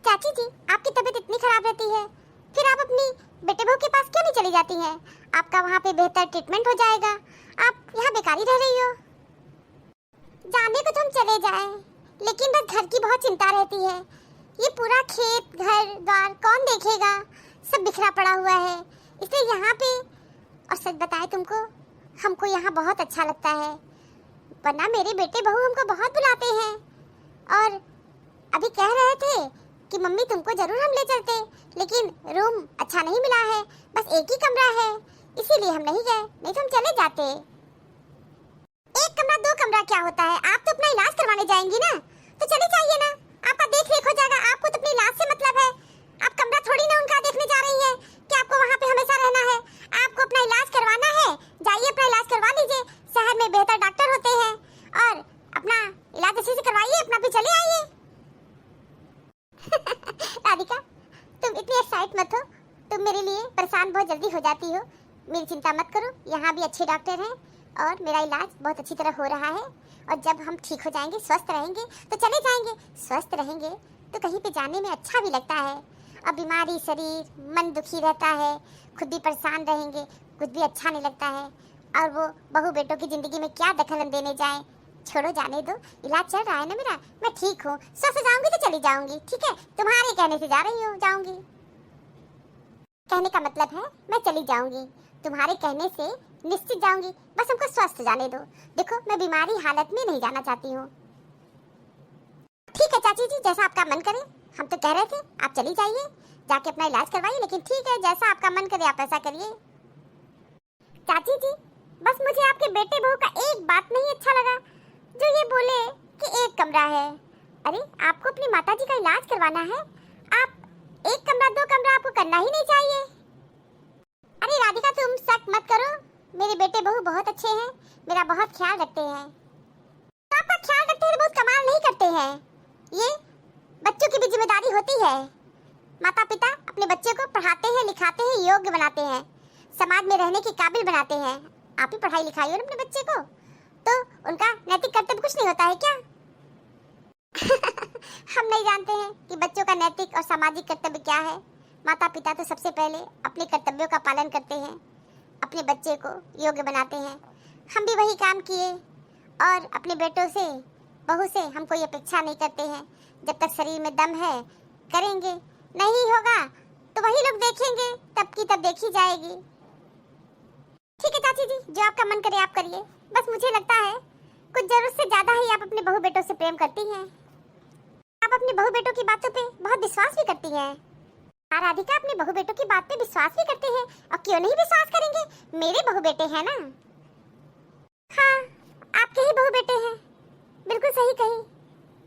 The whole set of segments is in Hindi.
चाची जी, आपकी तबीयत इतनी खराब रहती है, फिर आप अपनी बेटे बहू के पास क्यों नहीं चली जाती हैं? आपका वहाँ पे बेहतर ट्रीटमेंट हो जाएगा। आप यहाँ बेकार ही रह रही हो। जाने को तो हम चले जाएं, लेकिन बस घर की बहुत चिंता रहती है। ये पूरा खेत घर द्वार कौन देखेगा? सब बिखरा पड़ा हुआ है, इसलिए यहाँ पे। और सच बताए तुमको, हमको यहाँ बहुत अच्छा लगता है, वरना मेरे बेटे बहू हमको बहुत बुलाते हैं। और अभी कह रहे थे कि मम्मी तुमको जरूर हम ले चलते, लेकिन रूम अच्छा नहीं मिला है, बस एक ही कमरा है, इसीलिए हम नहीं गए, नहीं तो हम चले जाते। एक कमरा दो कमरा क्या होता है? आप तो अपना इलाज करवाने जाएंगी ना, तो चले जाइए ना, आपका देख रेख हो जाएगा। आपको तो अपने इलाज से मतलब है, आप कमरा थोड़ी ना उनका देखने जा रही है कि आपको वहाँ पे हमेशा रहना है। आपको अपना इलाज करवाना है, जाइए अपना इलाज करवा लीजिए, शहर में बेहतर डॉक्टर होते हैं, और अपना इलाज अच्छे से करवाइए, अपना भी चले आइए। राधिका, तुम इतनी एक्साइट मत हो, तुम मेरे लिए परेशान बहुत जल्दी हो जाती हो। मेरी चिंता मत करो, यहाँ भी अच्छे डॉक्टर हैं और मेरा इलाज बहुत अच्छी तरह हो रहा है। और जब हम ठीक हो जाएंगे, स्वस्थ रहेंगे, तो चले जाएंगे। स्वस्थ रहेंगे तो कहीं पे जाने में अच्छा भी लगता है। अब बीमारी शरीर, मन दुखी रहता है, खुद भी परेशान रहेंगे, कुछ भी अच्छा नहीं लगता है। और वो बहू बेटों की जिंदगी में क्या दखल हम देने जाएं? छोड़ो, जाने दो, इलाज चल रहा है ना मेरा, मैं ठीक हूँ। स्वस्थ जाऊंगी तो चली जाऊंगी, ठीक है? तुम्हारे कहने से जा रही हूँ, जाऊंगी। कहने का मतलब है मैं चली जाऊंगी, तुम्हारे कहने से निश्चित जाऊंगी, बस हमको स्वस्थ जाने दो। देखो, मैं बीमारी हालत में नहीं जाना चाहती हूँ। ठीक है चाची जी, जैसा आपका मन करे। हम तो कह रहे थे आप चली जाइए, जाके अपना इलाज करवाइए, लेकिन ठीक है, जैसा आपका मन करे आप ऐसा करिए। चाची जी, बस मुझे आपके बेटे बहू का एक बात नहीं अच्छा लगा, जो ये बोले कि एक कमरा है। अरे, आपको अपनी माताजी का इलाज करवाना है, आप एक कमरा दो कमरा आपको करना ही नहीं चाहिए। अरे राधिका, तुम शक मत करो, मेरे बेटे बहू बहुत अच्छे हैं, मेरा बहुत ख्याल रखते हैं। तो आपका ख्याल रखते हैं, बहुत कमाल नहीं करते हैं। ये बच्चों की भी जिम्मेदारी होती है। माता पिता अपने बच्चे को पढ़ाते हैं, लिखाते हैं, योग्य बनाते हैं, समाज में रहने के काबिल बनाते हैं। आप ही पढ़ाई लिखाई हो ना अपने बच्चे को, तो उनका नैतिक कर्तव्य कुछ नहीं होता है क्या? हम नहीं जानते हैं कि बच्चों का नैतिक और सामाजिक कर्तव्य क्या है। माता पिता तो सबसे पहले अपने कर्तव्यों का पालन करते हैं, अपने बच्चे को योग्य बनाते हैं। हम भी वही काम किए, और अपने बेटों से बहू से हम कोई अपेक्षा नहीं करते हैं। जब तक शरीर में दम है करेंगे, नहीं होगा तो वही लोग देखेंगे, तब की तब देखी जाएगी। ठीक है चाची जी, जो आपका मन करे आप करिए, बस मुझे लगता है कुछ जरूरत से ज्यादा ही आप अपने बहू बेटों से प्रेम करती हैं। आप अपने बहू बेटों की बातों पे बहुत विश्वास भी करती हैं। राधिका अपने बहू बेटों की बात पे विश्वास भी करते हैं, और क्यों नहीं विश्वास करेंगे, मेरे बहू बेटे हैं ना। हाँ, आपके ही बहू बेटे हैं, बिल्कुल सही कही,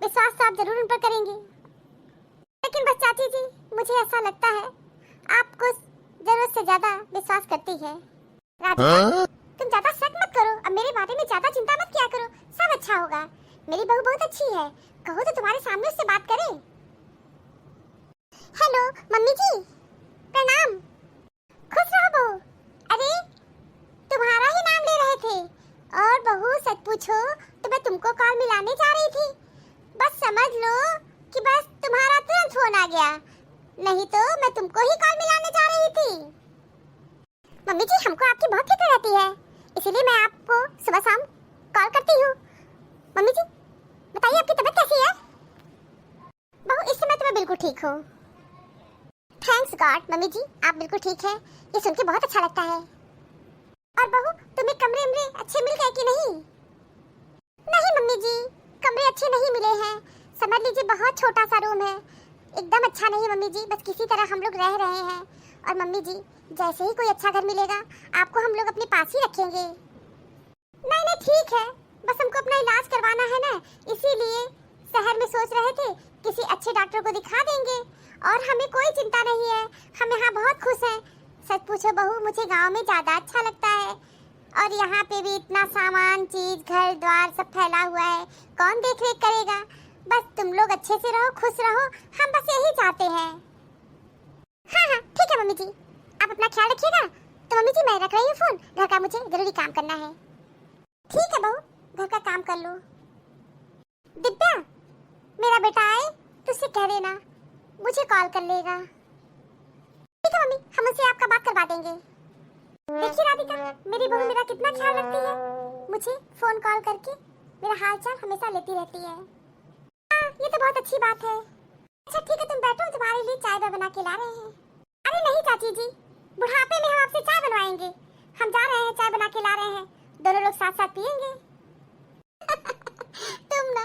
विश्वास तो आप जरूर उन पर करेंगी। लेकिन बस चाची जी, मुझे ऐसा लगता है आप कुछ जरूरत से ज्यादा विश्वास करती है। राधिका, तुम ज्यादा शक मत करो, अब मेरे बारे में ज्यादा चिंता मत किया करो, सब अच्छा होगा। मेरी बहू बहुत अच्छी है, कहो तो तुम्हारे सामने उससे बात करे। हेलो मम्मी जी, प्रणाम। खुश रहो बहू। अरे, तुम्हारा ही नाम ले रहे थे। और बहू सच पूछो तो मैं तुमको कॉल मिलाने जा रही थी, बस समझ लो कि बस तुम्हारा तुरंत फोन आ गया, नहीं तो मैं तुमको ही कॉल मिलाने जा रही थी। मम्मी जी, हमको आपकी बहुत फिक्र रहती है, इसीलिए मैं आपको सुबह शाम कॉल करती हूँ। मम्मी जी बताइए, आपकी तबीयत कैसी है? बहू, इस समय तो मैं बिल्कुल ठीक हूँ, थैंक्स गॉड। मम्मी जी आप बिल्कुल ठीक है, ये सुन के बहुत अच्छा लगता है। और बहू, तुम्हें कमरे अच्छे मिल गए कि नहीं? नहीं मम्मी जी, कमरे अच्छे नहीं मिले हैं, समझ लीजिए बहुत छोटा सा रूम है, एकदम अच्छा नहीं है मम्मी जी, बस किसी तरह हम लोग रह रहे हैं। और मम्मी जी, जैसे ही कोई अच्छा घर मिलेगा आपको हम लोग अपने पास ही रखेंगे। नहीं नहीं ठीक है, बस हमको अपना इलाज करवाना है ना, इसीलिए शहर में सोच रहे थे किसी अच्छे डॉक्टर को दिखा देंगे, और हमें कोई चिंता नहीं है, हम यहाँ बहुत खुश हैं। सच पूछो बहू, मुझे गांव में ज्यादा अच्छा लगता है, और यहाँ पे भी इतना सामान चीज घर द्वार सब फैला हुआ है, कौन देख रेख करेगा? बस तुम लोग अच्छे से रहो, खुश रहो, हम बस यही चाहते हैं। हाँ हाँ ठीक है मम्मी जी, आप अपना ख्याल रखिएगा। तो मम्मी जी मैं रख रही हूँ फोन, घर का मुझे जरूरी काम करना है। ठीक है बहू, घर का काम कर लो। दिव्या, मेरा बेटा आए तो उससे कह देना मुझे कॉल कर लेगा। ठीक है मम्मी, हम उससे आपका बात करवा देंगे। देखिए राधिका, मेरी बहू मेरा कितना ख्याल रखती है। मुझे फोन कॉल करके मेरा हाल चाल हमेशा लेती रहती है। हाँ, ये तो बहुत अच्छी बात है। अच्छा ठीक है, तुम बैठो, तुम्हारे लिए चाय बना के ला रहे हैं। अरे नहीं चाची जी, बुढ़ापे में हम आपसे चाय बनवाएंगे। हम जा रहे हैं, चाय बना के ला रहे हैं, दोनों लोग साथ साथ पियेंगे। तुम ना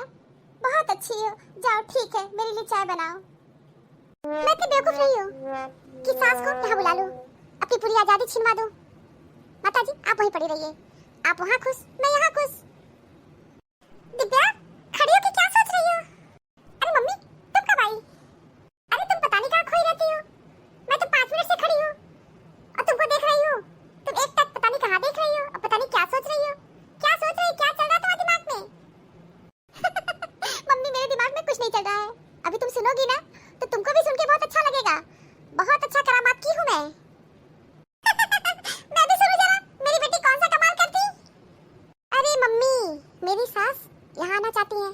बहुत अच्छी हो। जाओ ठीक है, मेरे लिए चाय बनाओ। मैं तो बेवकूफ नहीं हूँ कि सास को यहाँ बुला लूं, अपनी पूरी आजादी छीनवा दूं। माता जी आप वहीं पड़ी रहिए, आप वहाँ खुश, मैं यहाँ खुश। दिव्या, खड़ी होके क्या सोच रही हो? अरे मम्मी, तुम कब आई? अरे तुम पता नहीं कहाँ खोई रहती हो। मैं तो 5 मिनट से खड़ी हूँ और तुमको देख रही हूँ। तुम एक तक पता नहीं कहाँ देख रही हो और पता नहीं क्या सोच रही हो। क्या सोच रही, क्या चल रहा है तुम्हारे दिमाग में? मम्मी मेरे दिमाग में कुछ नहीं चल रहा है। अभी तुम सुनोगी ना तो तुमको भी सुन के बहुत अच्छा लगेगा। बहुत अच्छा करामात की हूँ मैं। मैं भी सुनूं जरा, मेरी बेटी कौन सा कमाल करती। अरे मम्मी, मेरी सास यहाँ आना चाहती है।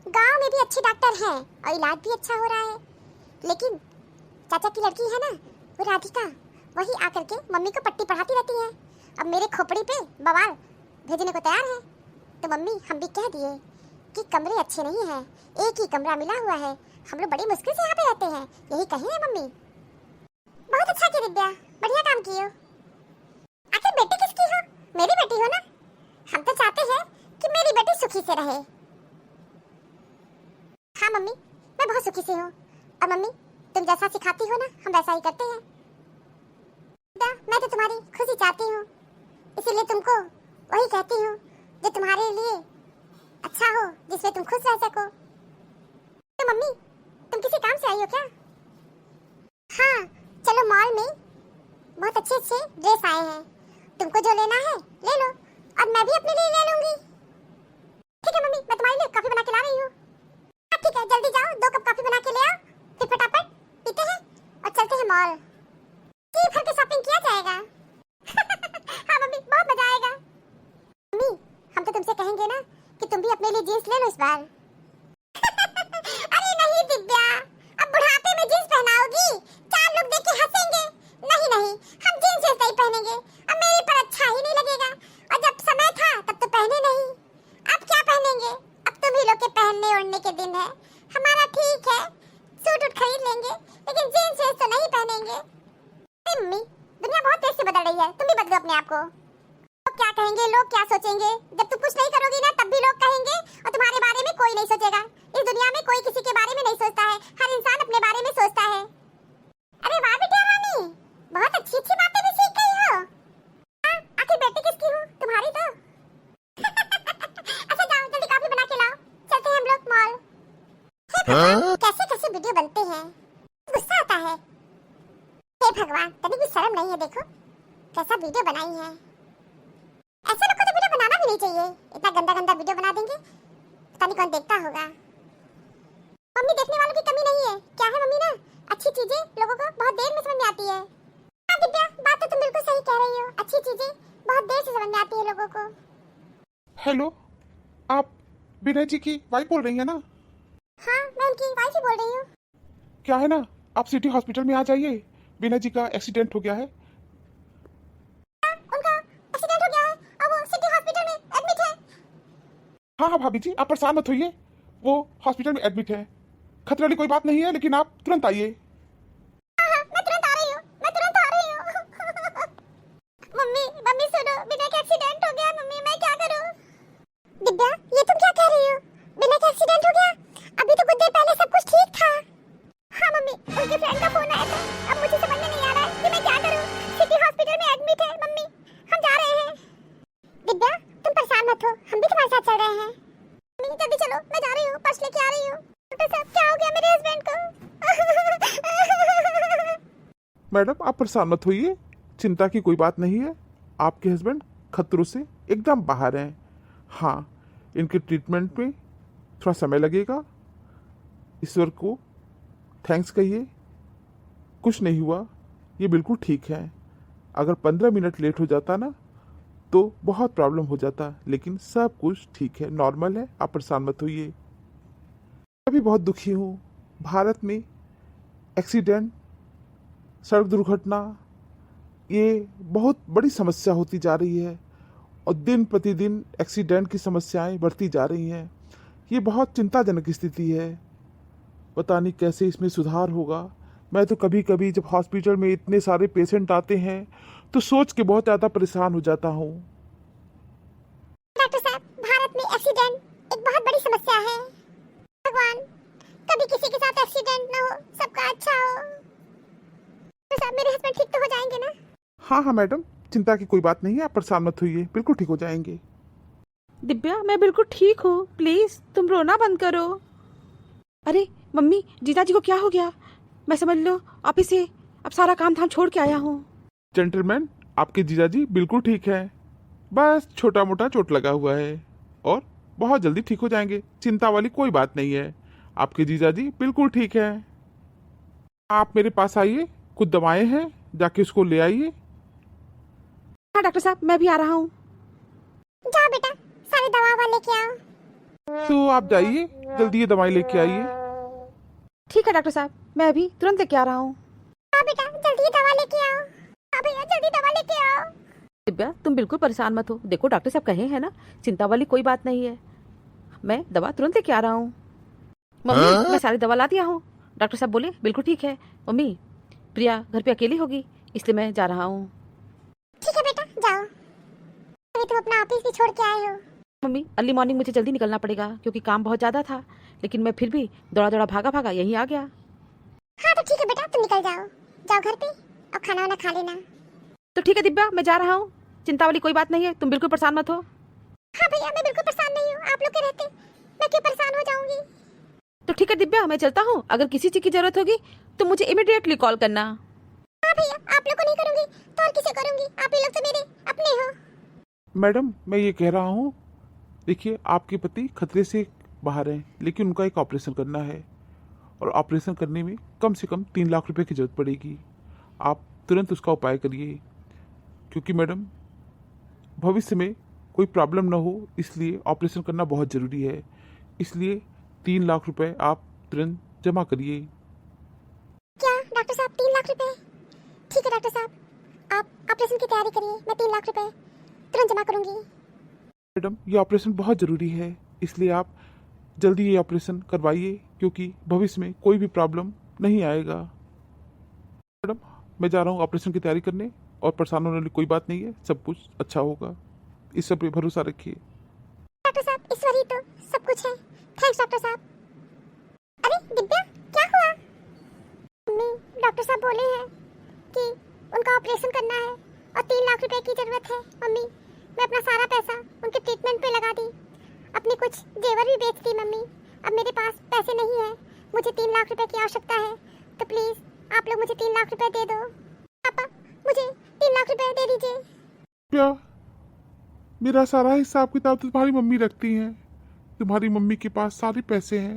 गांव में भी अच्छे डॉक्टर हैं और इलाज भी अच्छा हो रहा है। लेकिन चाचा की लड़की है ना, वो राधिका, वही आकर के मम्मी को पट्टी पढ़ाती रहती है। अब मेरे खोपड़ी पे बवाल भेजने को तैयार है। तो मम्मी हम भी कह दिए कि कमरे अच्छे नहीं हैं, एक ही कमरा मिला हुआ है, हम लोग बड़ी मुश्किल से यहाँ पे रहते हैं, यही कहे है मम्मी। बहुत अच्छा की दिव्या, बढ़िया काम की हो। आखिर बेटी किसकी हो? मेरी बेटी हो ना। हम तो चाहते हैं कि मेरी बेटी सुखी से रहे। हाँ मम्मी, मैं बहुत सुखी से हूँ। और मम्मी तुम जैसा सिखाती हो ना, हम वैसा ही करते हैं। मैं तो तुम्हारी खुशी चाहती हूँ, इसीलिए तुमको वही कहती हूँ जो तुम्हारे लिए अच्छा हो, जिसमें तुम खुश रह सको। तो मम्मी तुम किसी काम से आई हो क्या? हाँ, चलो मॉल में बहुत अच्छे अच्छे ड्रेस आए हैं, तुमको जो लेना है ले लो और मैं भी अपने लिए ले लूंगी। ठीक है मम्मी, मैं तुम्हारे लिए कॉफी बना के ला रही हूँ। हाँ ठीक है, जल्दी जाओ, 2 कप कॉफी बना के ले आओ, फिर फटाफट पीते हैं और चलते हैं मॉल। जी भर के शॉपिंग किया जाएगा। हाँ मम्मी, बहुत मजा आएगा। मम्मी हम तो तुमसे कहेंगे ना कि तुम भी अपने लिए जींस ले लो इस बार। अरे नहीं दिव्या, अब बुढ़ापे में जींस पहनाओगी, 4 लोग देख के हंसेंगे। नहीं नहीं, हम जींस नहीं पहनेंगे, अब मेरे पर अच्छा ही नहीं लगेगा। और जब समय था तब तो पहने नहीं, अब क्या पहनेंगे? अब तुम ही लोग के पहनने ओढ़ने के दिन है। हमारा ठीक है, सूट उठ खरीद लेंगे, लेकिन जींस तो नहीं पहनेंगे। मम्मी दुनिया बहुत तेज से बदल रही है, तुम भी बदलो अपने आप को। लोग क्या कहेंगे, लोग क्या सोचेंगे? जब तुम कुछ नहीं करोगी ना तब भी लोग कहेंगे और तुम्हारे बारे में कोई नहीं सोचेगा। इस दुनिया में कोई किसी के बारे में नहीं सोचता है, हर इंसान अपने बारे में सोचता है। अरे वाह बेटी रानी, बहुत अच्छी अच्छी बातें भी सीख गई हो। आखिर बेटी किसकी हूँ? तुम्हारी तो। अच्छा जाओ जल्दी कॉफी बना के लाओ, चलते हैं हम लोग मॉल। कैसे कैसे वीडियो बनते हैं, गुस्सा आता है। हे भगवान, तभी भी शर्म नहीं है, देखो कैसा वीडियो बनाई है। ऐसे लोग को तो वीडियो बनाना भी नहीं चाहिए, इतना गंदा गंदा वीडियो बना देंगे, पता नहीं कौन देखता होगा। मम्मी देखने वालों की कमी नहीं है, क्या है मम्मी ना, अच्छी चीजें लोगों को बहुत देर में समझ में आती है। हाँ दिव्या, बात तो तुम बिल्कुल सही कह रही हो, अच्छी चीजें बहुत देर से समझ में आती है लोगों को। हेलो, आप विनय जी की वाइफ बोल रही हैं ना? हाँ मैं उनकी वाइफ ही बोल रही हूँ। क्या है ना, आप सिटी हॉस्पिटल में आ जाइए, विनय जी का एक्सीडेंट हो गया है। उनका एक्सीडेंट हो गया है और वो सिटी हॉस्पिटल में एडमिट है। हाँ हाँ भाभी जी, आप परेशान मत होइए, वो हॉस्पिटल में एडमिट है, खतरे वाली कोई बात नहीं है, लेकिन आप तुरंत आइए। हाँ मैं तुरंत आ रही हूँ, मैं तुरंत आ रही हूँ। मम्मी मम्मी सुनो, विनय का एक्सीडेंट हो गया मम्मी, मैं क्या करूँ? दिव्या ये तुम क्या कह रही हो? विनय का एक्सीडेंट हो गया? अभी तो कुछ देर पहले सब कुछ ठीक था। हाँ मम्मी, उनके फ्रेंड का फोन आया था, अब मुझे समझ में नहीं आ रहा है कि मैं क्या करूँ। सिटी हॉस्पिटल में एडमिट है मम्मी, हम जा रहे हैं। दिव्या तुम परेशान मत हो, हम भी तुम्हारे साथ चल रहे हैं। मम्मी जल्दी चलो, मैं जा रही हूँ, पर्स लेके आ रही हूँ। डॉक्टर साहब क्या हो गया मेरे हस्बैंड को? मैडम आप परेशान मत होइए, चिंता की कोई बात नहीं है, आपके हस्बैंड खतरों से एकदम बाहर हैं। हाँ, इनके ट्रीटमेंट में थोड़ा समय लगेगा, ईश्वर को थैंक्स कहिए, कुछ नहीं हुआ, ये बिल्कुल ठीक है। अगर 15 मिनट लेट हो जाता ना तो बहुत प्रॉब्लम हो जाता, लेकिन सब कुछ ठीक है, नॉर्मल है, आप परेशान मत होइए। मैं भी बहुत दुखी हूँ, भारत में एक्सीडेंट, सड़क दुर्घटना, ये बहुत बड़ी समस्या होती जा रही है और दिन प्रतिदिन एक्सीडेंट की समस्याएं बढ़ती जा रही हैं। ये बहुत चिंताजनक स्थिति है। पता नहीं कैसे इसमें सुधार होगा। मैं तो कभी कभी जब हॉस्पिटल में इतने सारे पेशेंट आते हैं तो सोच के बहुत ज़्यादा परेशान हो जाता हूँ। डॉक्टर साहब, भारत में एक्सीडेंट एक बहुत बड़ी समस्या है। भगवान, कभी किसी के साथ एक्सीडेंट ना हो, सबका अच्छा हो। डॉक्टर साहब, मेरे हस्बैंड ठीक तो हो जाएंगे ना? हाँ हाँ मैडम, चिंता की कोई बात नहीं है, आप परेशान मत होइए, बिल्कुल ठीक हो जाएंगे। दिव्या, मैं बिल्कुल ठीक हूँ, प्लीज तुम रोना बंद करो। अरे मम्मी, जीजाजी को क्या हो गया? मैं समझ लो ऑफिस से अब सारा काम धाम छोड़ के आया हूँ। जेंटलमैन, आपके जीजाजी बिल्कुल ठीक है, बस छोटा मोटा चोट लगा हुआ है और बहुत जल्दी ठीक हो जाएंगे। चिंता वाली कोई बात नहीं है, आपके जीजाजी बिल्कुल ठीक है। आप मेरे पास आइए, कुछ दवाएं हैं, जाके उसको ले आइए। हाँ डॉक्टर साहब, मैं भी आ रहा हूँ। जाओ बेटा, सारी दवा वाले लेके आओ। तो आप जाइए, जल्दी ये दवाई लेके आइए। ठीक है डॉक्टर साहब, मैं अभी तुरंत लेके आ रहा हूँ। हाँ बेटा, जल्दी दवा लेके आओ। हाँ भैया, जल्दी दवा लेके आओ। दिव्या, तुम बिल्कुल परेशान मत हो। देखो डॉक्टर साहब कहे हैं ना, चिंता वाली कोई बात नहीं है। मैं दवा तुरंत लेके आ रहा हूँ। मम्मी, मैं सारी दवा ला दिया हूँ। डॉक्टर साहब बोले बिल्कुल ठीक है। मम्मी, प्रिया घर पे अकेली होगी, इसलिए मैं जा रहा हूँ। ठीक है बेटा, जाओ। अभी तुम अपना ऑफिस भी छोड़ के आए हो। मम्मी, अर्ली मॉर्निंग मुझे जल्दी निकलना पड़ेगा क्योंकि काम बहुत ज़्यादा था, लेकिन मैं फिर भी दौड़ा दौड़ा भागा भागा यहीं आ गया। हाँ तो ठीक है बेटा, तुम निकल जाओ। जाओ घर पे और खाना वाना खा लेना। तो ठीक है दिव्या, मैं जा रहा हूँ। चिंता वाली कोई बात नहीं है, तुम बिल्कुल परेशान मत हो। हाँ भैया, मैं बिल्कुल परेशान नहीं हूँ। आप लोग के रहते मैं क्यों परेशान हो जाऊंगी? तो ठीक है दिव्या, मैं चलता हूँ। अगर किसी चीज़ की जरूरत होगी तो मुझे इमिडिएटली कॉल करना। हाँ भैया, आप लोग को नहीं करूंगी तो और किसे करूंगी? आप ही लोग तो मेरे अपने हो। मैडम, मैं ये कह रहा हूँ, देखिए आपके पति खतरे से बाहर हैं, लेकिन उनका एक ऑपरेशन करना है और ऑपरेशन करने में कम से कम 3 लाख रुपए की जरूरत पड़ेगी। आप तुरंत उसका उपाय करिए, क्योंकि मैडम भविष्य में कोई प्रॉब्लम ना हो, इसलिए ऑपरेशन करना बहुत ज़रूरी है। इसलिए 3 लाख रुपए आप तुरंत जमा करिए। क्या डॉक्टर साहब, 3 लाख रुपए? ठीक है डॉक्टर साहब, आप ऑपरेशन की तैयारी करिए। मैं 3 लाख रुपए तुरंत जमा करूंगी। मैडम, ये ऑपरेशन बहुत ज़रूरी है, इसलिए आप जल्दी ये ऑपरेशन करवाइए, क्योंकि भविष्य में कोई भी प्रॉब्लम नहीं आएगा। मैडम, मैं जा रहा हूँ ऑपरेशन की तैयारी करने, और परेशान होने वाली कोई बात नहीं है, सब कुछ अच्छा होगा, इस सब पे भरोसा रखिए। डॉक्टर साहब, ईश्वर ही तो सब कुछ है। थैंक्स डॉक्टर साहब। अरे दिव्या, क्या हुआ? मम्मी, डॉक्टर साहब बोले हैं कि उनका ऑपरेशन करना है और 3 लाख रुपए की जरूरत है। मम्मी, मैं अपना सारा पैसा उनके ट्रीटमेंट पे लगा दी, अपने कुछ जेवर भी बेच दी। मम्मी, अब मेरे पास पैसे नहीं है, मुझे 3 लाख रुपए की आवश्यकता है, तो प्लीज आप लोग मुझे 3 लाख रुपए दे दो। पापा, मुझे 3 लाख रुपए दे दीजिए। क्या? मेरा सारा हिसाब किताब तो तुम्हारी मम्मी रखती हैं, तुम्हारी मम्मी के पास सारे पैसे हैं।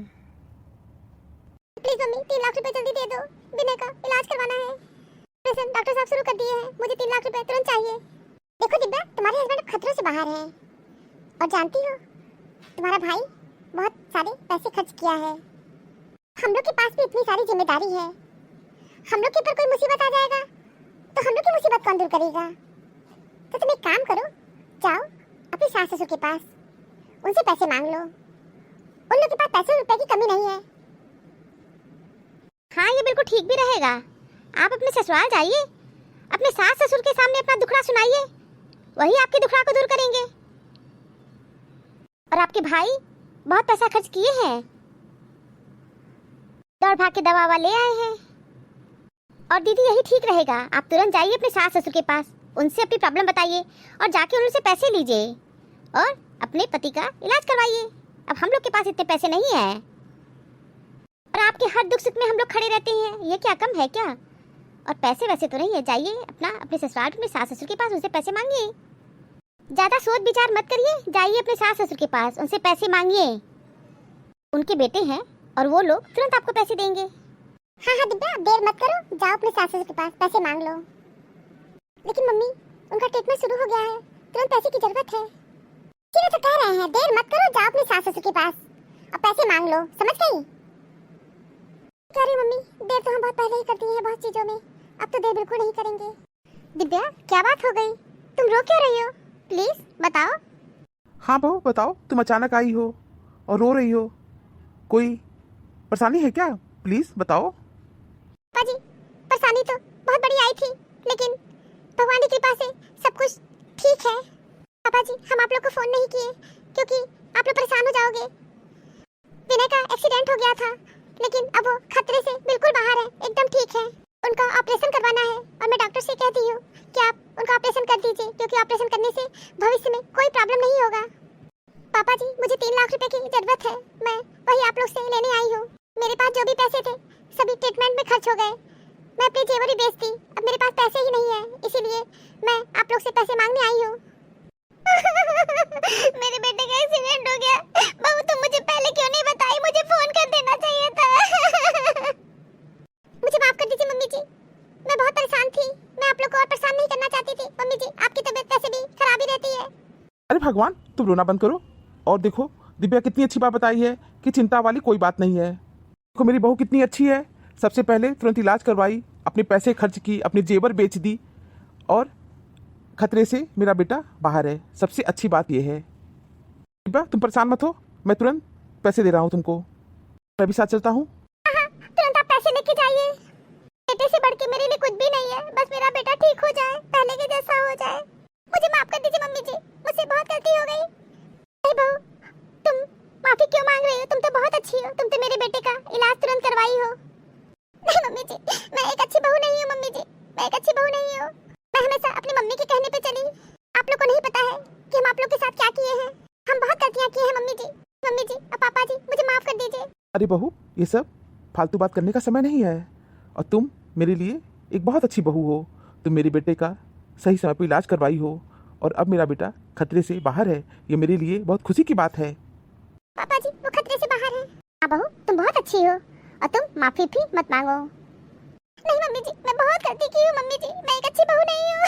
प्लीज मम्मी, 3 लाख रुपए जल्दी दे दो, विनय का इलाज करवाना है। ऑपरेशन डॉक्टर साहब शुरू कर दिए हैं, मुझे 3 लाख रुपए तुरंत चाहिए। देखो दिव्या, तुम्हारे हस्बैंड खतरों से बाहर है और जानती हो तुम्हारा भाई बहुत सारे पैसे खर्च किया है। हम लोग के पास भी इतनी सारी जिम्मेदारी है, हम लोग के ऊपर कोई मुसीबत आ जाएगा तो हम लोग की मुसीबत कौन दूर करेगा? तो तुम एक काम करो, जाओ अपने सास ससुर के पास, उनसे पैसे मांग लो। उन लोग के पास पैसे रुपए की कमी नहीं है। हाँ, ये बिल्कुल ठीक भी रहेगा। आप अपने ससुराल जाइए, अपने सास ससुर के सामने अपना दुखड़ा सुनाइए, वही आपके दुखड़ा को दूर करेंगे। और आपके भाई बहुत पैसा खर्च किए हैं, दौड़ भाग के दवा ले आए हैं। और दीदी, यही ठीक रहेगा, आप तुरंत जाइए अपने सास ससुर के पास, उनसे अपनी प्रॉब्लम बताइए और जाके उनसे पैसे लीजिए और अपने पति का इलाज करवाइए। अब हम लोग के पास इतने पैसे नहीं है और आपके हर दुख सुख में हम लोग खड़े रहते हैं, ये क्या कम है क्या? और पैसे वैसे तो नहीं है, जाइए अपने ससुराल में सास ससुर के पास, उनसे पैसे मांगिए। ज्यादा सोच विचार मत करिए, जाइए अपने सास ससुर के पास, उनसे पैसे मांगिए। उनके बेटे हैं और वो लोग तुरंत आपको पैसे देंगे। हाँ हाँ दिव्या, देर मत करो, जाओ अपने सास ससुर के पास पैसे मांग लो। लेकिन मम्मी, उनका ट्रीटमेंट शुरू हो गया है, तुरंत पैसे की जरूरत है। इसीलिए तो कह रहे हैं, देर मत करो, जाओ अपने सास ससुर के पास और पैसे मांग लो, समझ गई? क्या रही मम्मी, देर तो हम बहुत पहले ही कर दी है बहुत चीजों में, अब तो देर बिल्कुल नहीं करेंगे। दिव्या क्या बात हो गई, तुम रो क्यों रही हो, प्लीज बताओ। हाँ बहू बताओ, तुम अचानक आई हो और रो रही हो, कोई परेशानी है क्या? प्लीज बताओ। पापा जी परेशानी तो बहुत बड़ी आई थी, लेकिन भगवान की कृपा से सब कुछ ठीक है। पापा जी हम आप लोग को फोन नहीं किए क्योंकि आप लोग परेशान हो जाओगे। विनय का एक्सीडेंट हो गया था, लेकिन अब वो खतरे से बिल्कुल बाहर है, एकदम ठीक है। उनका ऑपरेशन करवाना है और मैं डॉक्टर से कहती हूँ कि आप उनका ऑपरेशन कर दीजिए, क्योंकि ऑपरेशन करने से भविष्य में कोई प्रॉब्लम नहीं होगा। पापा जी मुझे 3 लाख रुपए की जरूरत है, मैं वही आप लोग से लेने आई हूँ। मेरे पास जो भी पैसे थे सभी ट्रीटमेंट में खर्च हो गए, मैं अपनी जेवर ही बेच दी, अब मेरे पास पैसे ही नहीं है, इसीलिए मैं आप लोग से पैसे मांगने आई हूँ। मेरे बेटे का एक्सीडेंट हो गया, बहू तुम मुझे पहले क्यों नहीं बताई, मुझे फोन कर देना चाहिए था। मुझे माफ कर दीजिए मम्मी जी, मैं बहुत परेशान थी, मैं आप लोग को और परेशान नहीं करना चाहती थी। मम्मी जी आपकी तबीयत वैसे भी खराब ही रहती है। अरे भगवान, तुम रोना बंद करो और देखो दिव्या कितनी अच्छी बात बताई है कि चिंता वाली कोई बात नहीं है। देखो मेरी बहू कितनी अच्छी है, सबसे पहले तुरंत इलाज करवाई, अपने पैसे खर्च की, अपनी जेवर बेच दी और खतरे से मेरा बेटा बाहर है, सबसे अच्छी बात यह है। दिव्या तुम परेशान मत हो, मैं तुरंत पैसे दे रहा हूँ तुमको, मैं भी साथ चलता हूँ। तुरंत आप पैसे लेके जाइए, बेटे से बढ़ के मेरे लिए कुछ भी नहीं है, बस मेरा बेटा ठीक हो जाए, पहले के जैसा हो जाए। मुझे माफ कर दीजिए मम्मी जी, मुझसे बहुत गलती हो गई। अरे बहू तुम माफी क्यों मांग रही हो, तुम तो बहुत अच्छी हो, तुम तो मेरे बेटे का इलाज तुरंत करवाई हो। नहीं मम्मी जी मैं एक अच्छी बहू नहीं हूँ, मम्मी जी मैं एक अच्छी बहू नहीं हूँ, मैं हमेशा अपनी मम्मी के कहने पे चली। आप लोग को नहीं पता है कि हम आप लोग के साथ क्या किए हैं, हम बहुत गलतियाँ की हैं मम्मी जी। मम्मी जी और पापा जी मुझे माफ कर दीजिए। अरे बहू ये सब फालतू बात करने का समय नहीं है, और तुम मेरे लिए एक बहुत अच्छी बहू हो, तुम मेरे बेटे का सही समय पर इलाज करवाई हो और अब मेरा बेटा खतरे से बाहर है, ये मेरे लिए बहुत खुशी की बात है। पापा जी वो खतरे से बाहर है। हाँ बहू तुम बहुत अच्छी हो और तुम माफी भी मत मांगो। नहीं मम्मी जी मैं बहुत गलती की हूँ, मम्मी जी मैं एक अच्छी बहू नहीं हूँ।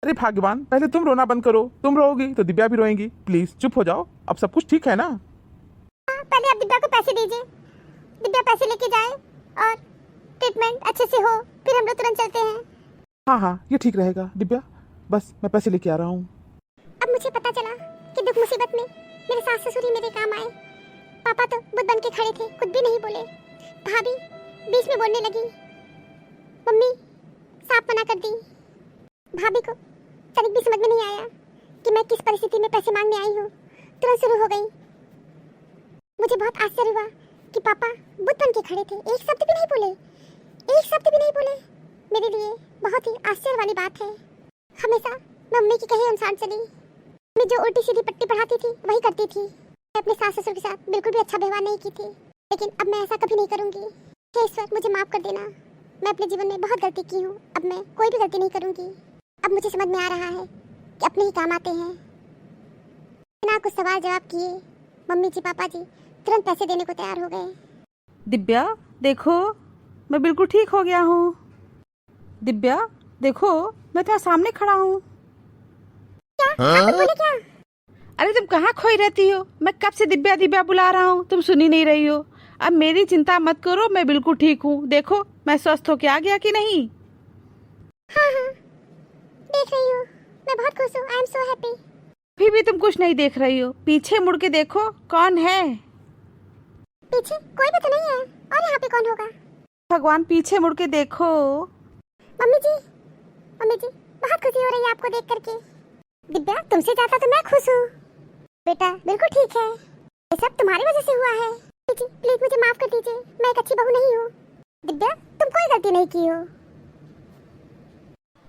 अरे भाग्यवान, पहले तुम रोना बंद करो, तुम रोओगी तो दिव्या भी रोएंगी, प्लीज चुप हो जाओ, अब सब कुछ ठीक है ना। पहले आप दिव्या को पैसे दीजिए, दिव्या पैसे लेके जाए और ट्रीटमेंट अच्छे से हो, फिर हम लोग तुरंत चलते हैं। हाँ हाँ ये ठीक रहेगा दिव्या, बस मैं पैसे लेके आ रहा हूँ। अब मुझे पता चला कि दुख मुसीबत में मेरे सास ससुर ही मेरे काम आए। पापा तो बुद्ध बन के खड़े थे, कुछ भी नहीं बोले। भाभी बीच में बोलने लगी, मम्मी साफ मना कर दी। भाभी को तनिक भी समझ में नहीं आया कि मैं किस परिस्थिति में पैसे मांगने आई हूँ, तुरंत शुरू हो गई। मुझे बहुत आश्चर्य हुआ कि पापा बुद्ध बन के खड़े थे, एक शब्द भी नहीं बोले, एक शब्द भी नहीं बोले। मेरे लिए बहुत ही आश्चर्य वाली बात है। हमेशा मैं मम्मी की कहे अनुसार चली, मैं जो उल्टी सीधी पट्टी पढ़ाती थी वही करती थी। मैं अपने सास ससुर के साथ बिल्कुल भी अच्छा व्यवहार नहीं की थी, लेकिन अब मैं ऐसा कभी नहीं करूंगी। हे ईश्वर मुझे माफ कर देना, मैं अपने जीवन में बहुत गलती की हूँ, अब मैं कोई भी गलती नहीं करूंगी। अब मुझे समझ में आ रहा है कि अपने ही काम आते हैं। बिना कुछ सवाल जवाब किए मम्मी जी पापा जी तुरंत पैसे देने को तैयार हो गए। दिव्या देखो मैं बिल्कुल ठीक हो गया हूँ। दिव्या देखो मैं तुम्हारे सामने खड़ा हूँ। आप बोले क्या? अरे तुम कहाँ खोई रहती हो, मैं कब से दिव्या दिव्या बुला रहा हूँ, तुम सुनी नहीं रही हो। अब मेरी चिंता मत करो, मैं बिल्कुल ठीक हूँ, देखो मैं स्वस्थ होके आ गया कि नहीं। हाँ हाँ देख रही हूँ, मैं बहुत खुश हूँ, आई एम सो हैप्पी। फिर भी तुम कुछ नहीं देख रही हो, पीछे मुड़ के देखो कौन है। पीछे कोई भी तो नहीं है, और यहाँ पे कौन होगा? भगवान पीछे मुड़ के देखो। मम्मी जी बहुत खुशी हो रही है आपको देख करके। दिव्या तुमसे ज्यादा तो मैं खुश हूँ। बेटा बिल्कुल ठीक है, ये सब तुम्हारी वजह से हुआ है। जी प्लीज मुझे माफ कर दीजिए, मैं एक अच्छी बहू नहीं हूँ। दिव्या तुम कोई गलती नहीं की हो,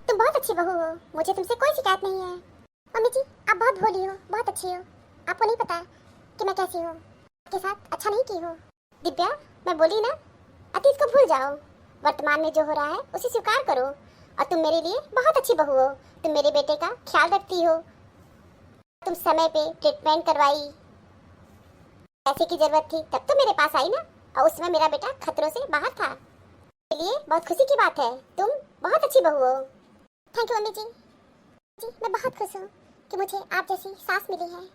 तुम बहुत अच्छी बहू हो, मुझे तुमसे कोई शिकायत नहीं है। मम्मी जी आप बहुत भोली हो, बहुत अच्छी हो, आपको नहीं पता कि मैं कैसी हूँ, आपके साथ अच्छा नहीं की हूँ। दिव्या मैं बोली ना, अतीत को भूल जाओ, वर्तमान में जो हो रहा है उसे स्वीकार करो, और तुम मेरे लिए बहुत अच्छी बहू हो, तुम मेरे बेटे का ख्याल रखती हो, तुम समय पे ट्रीटमेंट करवाई, पैसे की जरूरत थी तब तो मेरे पास आई ना, और उस समय मेरा बेटा खतरों से बाहर था। इसलिए बहुत खुशी की बात है, तुम बहुत अच्छी बहू हो। थैंक यू मम्मी जी मैं बहुत खुश हूँ कि मुझे आप जैसी सास मिली है।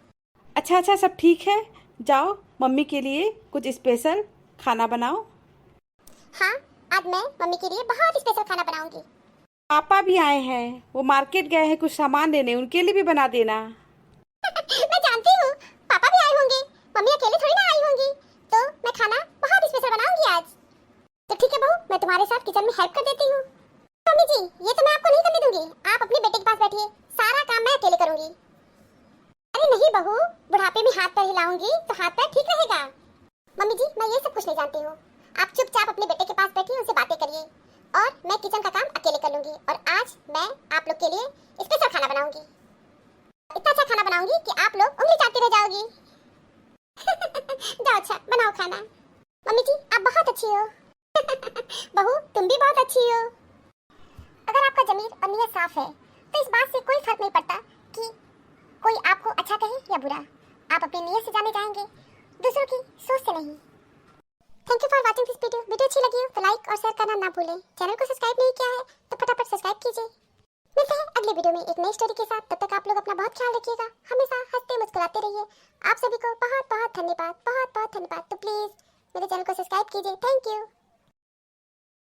अच्छा सब ठीक है, जाओ मम्मी के लिए कुछ स्पेशल खाना बनाओ। हाँ, आज मैं मम्मी के लिए बहुत स्पेशल खाना बनाऊंगी। पापा भी आए हैं, वो मार्केट गए हैं कुछ सामान लेने, उनके लिए भी बना देना। मैं जानती हूँ पापा भी आए होंगे, मम्मी अकेले थोड़ी ना आई होंगी, तो मैं खाना बहुत स्पेशल बनाऊंगी आज। तो ठीक है बहू, मैं तुम्हारे साथ किचन में हेल्प कर देती हूँ। मम्मी जी, ये तो मैं आपको नहीं करने दूंगी, आप अपने बेटे के पास बैठिए, सारा काम मैं अकेले करूंगी। अरे नहीं बहू, बुढ़ापे में हाथ पैर हिलाऊंगी तो हाथ पैर ठीक रहेगा। मम्मी जी, मैं ये सब कुछ नहीं जानती हूँ, आप चुपचाप अपने बेटे के पास बैठिए, उनसे बातें करिए और मैं किचन का काम अकेले कर लूंगी। और आज मैं आप लोग के लिए स्पेशल खाना बनाऊंगी, इतना अच्छा खाना बनाऊंगी कि आप लोग उंगली चाटते रह जाओगी। जाओ अच्छा बनाओ खाना। मम्मी जी, आप बहुत अच्छी हो। बहू, तुम भी बहुत अच्छी हो। अगर आपका जमीर और नियत साफ है तो इस बात से कोई फर्क नहीं पड़ता कि कोई आपको अच्छा कहे या बुरा, आप अपनी नियत से जाने जाएंगे, दूसरों की सोच से नहीं। Thank you for watching this video. Video अच्छी लगी हो तो लाइक और शेयर करना ना भूलें। चैनल को सब्सक्राइब नहीं किया है तो फटाफट सब्सक्राइब कीजिए। मिलते हैं अगले वीडियो में एक नई स्टोरी के साथ। तब तक आप लोग अपना बहुत ख्याल रखिएगा, हमेशा हंसते मुस्कुराते रहिए। आप सभी को बहुत बहुत धन्यवाद, बहुत बहुत धन्यवाद। तो प्लीज मेरे चैनल को सब्सक्राइब कीजिए। Thank you.